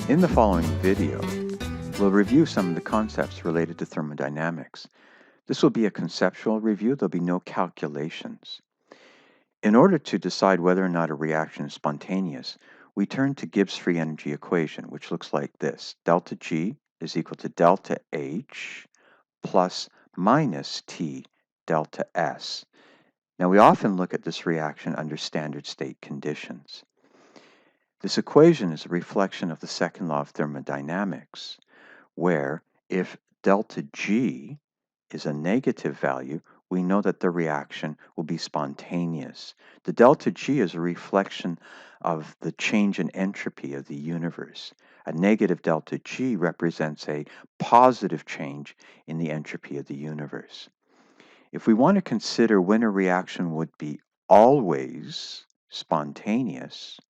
In the following video, we'll review some of the concepts related to thermodynamics. This will be a conceptual review. There'll be no calculations. In order to decide whether or not a reaction is spontaneous, we turn to Gibbs free energy equation, which looks like this. Delta G is equal to delta H plus minus T delta S. Now, we often look at this reaction under standard state conditions. This equation is a reflection of the second law of thermodynamics, where if delta G is a negative value, we know that the reaction will be spontaneous. The delta G is a reflection of the change in entropy of the universe. A negative delta G represents a positive change in the entropy of the universe. If we want to consider when a reaction would be always spontaneous,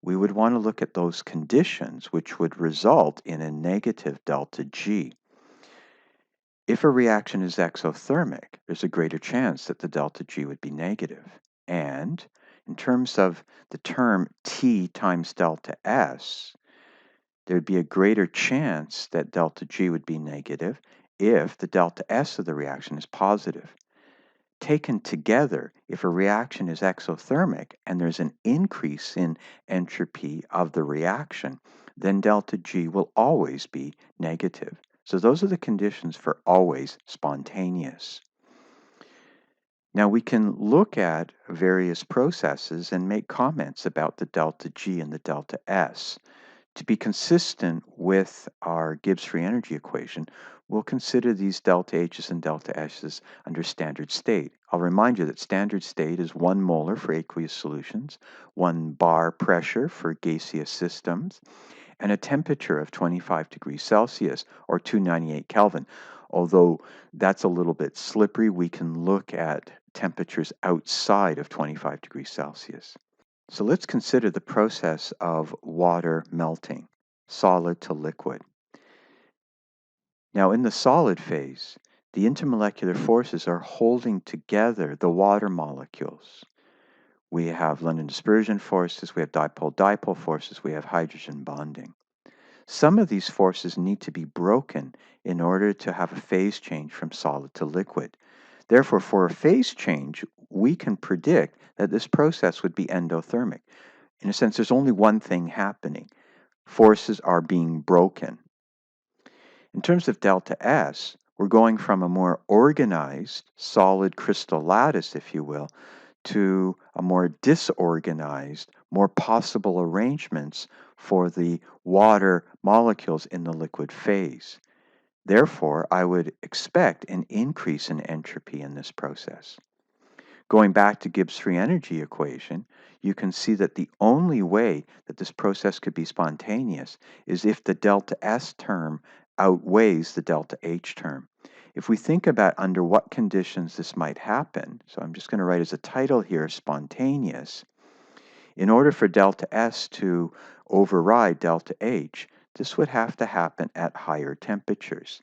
we would want to look at those conditions which would result in a negative delta G. If a reaction is exothermic, there's a greater chance that the delta G would be negative. And in terms of the term T times delta S, there'd be a greater chance that delta G would be negative if the delta S of the reaction is positive. Taken together, if a reaction is exothermic and there's an increase in entropy of the reaction, then delta G will always be negative. So those are the conditions for always spontaneous. Now we can look at various processes and make comments about the delta G and the delta S. To be consistent with our Gibbs free energy equation, we'll consider these delta H's and delta S's under standard state. I'll remind you that standard state is 1 molar for aqueous solutions, 1 bar pressure for gaseous systems, and a temperature of 25 degrees Celsius or 298 Kelvin. Although that's a little bit slippery, we can look at temperatures outside of 25 degrees Celsius. So let's consider the process of water melting, solid to liquid. Now in the solid phase, the intermolecular forces are holding together the water molecules. We have London dispersion forces, we have dipole-dipole forces, we have hydrogen bonding. Some of these forces need to be broken in order to have a phase change from solid to liquid. Therefore, for a phase change, we can predict that this process would be endothermic. In a sense, there's only one thing happening. Forces are being broken. In terms of delta S, we're going from a more organized solid crystal lattice, if you will, to a more disorganized, more possible arrangements for the water molecules in the liquid phase. Therefore, I would expect an increase in entropy in this process. Going back to Gibbs free energy equation, you can see that the only way that this process could be spontaneous is if the delta S term outweighs the delta H term. If we think about under what conditions this might happen, so I'm just going to write as a title here, spontaneous. In order for delta S to override delta H, this would have to happen at higher temperatures.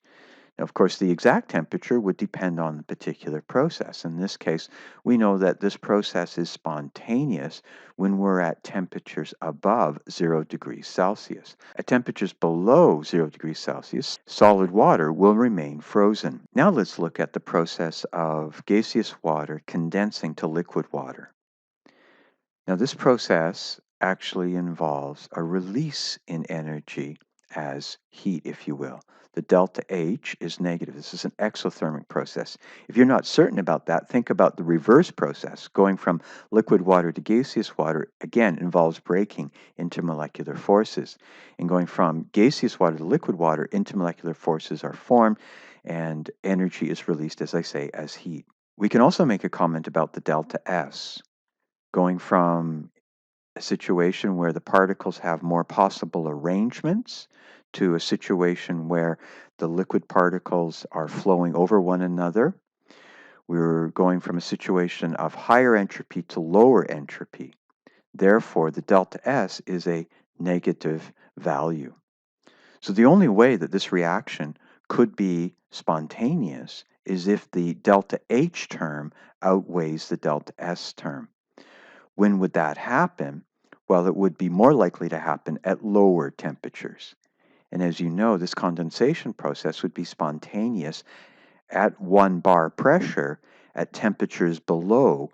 Now, of course, the exact temperature would depend on the particular process. In this case, we know that this process is spontaneous when we're at temperatures above 0 degrees Celsius. At temperatures below 0 degrees Celsius, solid water will remain frozen. Now let's look at the process of gaseous water condensing to liquid water. Now, this process actually involves a release in energy as heat, if you will. The delta H is negative. This is an exothermic process. If you're not certain about that, think about the reverse process. Going from liquid water to gaseous water, again, involves breaking intermolecular forces. And going from gaseous water to liquid water, intermolecular forces are formed and energy is released, as I say, as heat. We can also make a comment about the delta S. Going from a situation where the particles have more possible arrangements to a situation where the liquid particles are flowing over one another. We're going from a situation of higher entropy to lower entropy. Therefore, the delta S is a negative value. So the only way that this reaction could be spontaneous is if the delta H term outweighs the delta S term. When would that happen? Well, it would be more likely to happen at lower temperatures. And as you know, this condensation process would be spontaneous at 1 bar pressure at temperatures below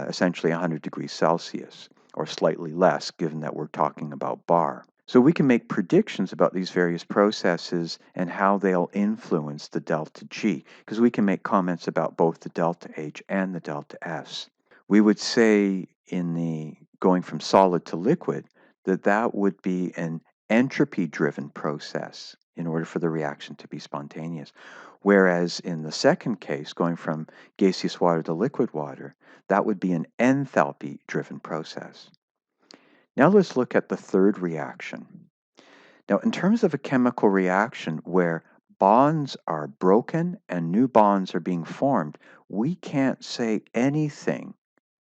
essentially 100 degrees Celsius, or slightly less, given that we're talking about bar. So we can make predictions about these various processes and how they'll influence the delta G, because we can make comments about both the delta H and the delta S. We would say in the going from solid to liquid that that would be an entropy-driven process in order for the reaction to be spontaneous. Whereas in the second case, going from gaseous water to liquid water, that would be an enthalpy-driven process. Now let's look at the third reaction. Now, in terms of a chemical reaction where bonds are broken and new bonds are being formed, we can't say anything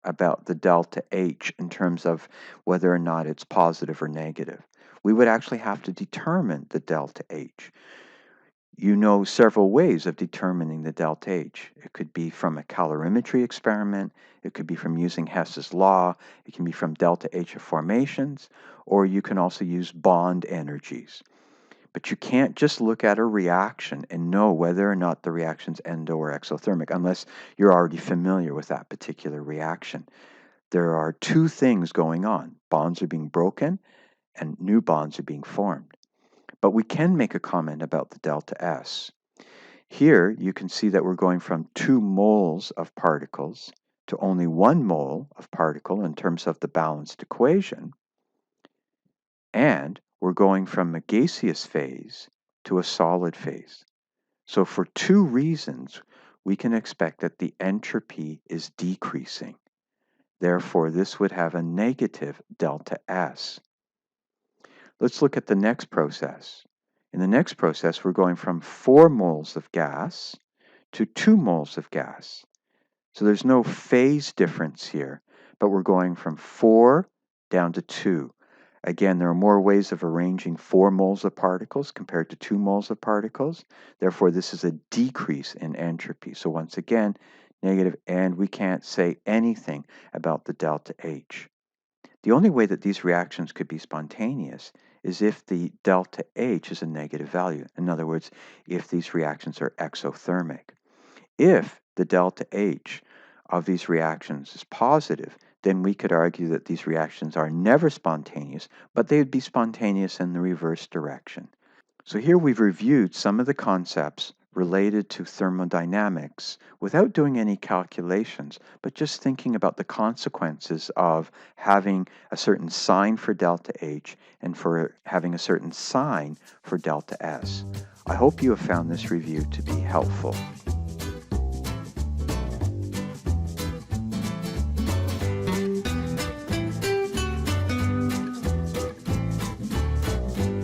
about the delta H in terms of whether or not it's positive or negative. We would actually have to determine the delta H. You know several ways of determining the delta H. It could be from a calorimetry experiment, it could be from using Hess's law, it can be from delta H of formations, or you can also use bond energies. But you can't just look at a reaction and know whether or not the reaction's endo or exothermic unless you're already familiar with that particular reaction. There are two things going on. Bonds are being broken and new bonds are being formed. But we can make a comment about the delta S. Here you can see that we're going from 2 moles of particles to only 1 mole of particle in terms of the balanced equation. And we're going from a gaseous phase to a solid phase. So for two reasons, we can expect that the entropy is decreasing. Therefore, this would have a negative delta S. Let's look at the next process. In the next process, we're going from 4 moles of gas to 2 moles of gas. So there's no phase difference here, but we're going from 4 down to 2. Again, there are more ways of arranging 4 moles of particles compared to 2 moles of particles. Therefore, this is a decrease in entropy. So once again, negative, and we can't say anything about the delta H. The only way that these reactions could be spontaneous is if the delta H is a negative value. In other words, if these reactions are exothermic. If the delta H of these reactions is positive, then we could argue that these reactions are never spontaneous, but they would be spontaneous in the reverse direction. So here we've reviewed some of the concepts related to thermodynamics without doing any calculations, but just thinking about the consequences of having a certain sign for delta H and for having a certain sign for delta S. I hope you have found this review to be helpful.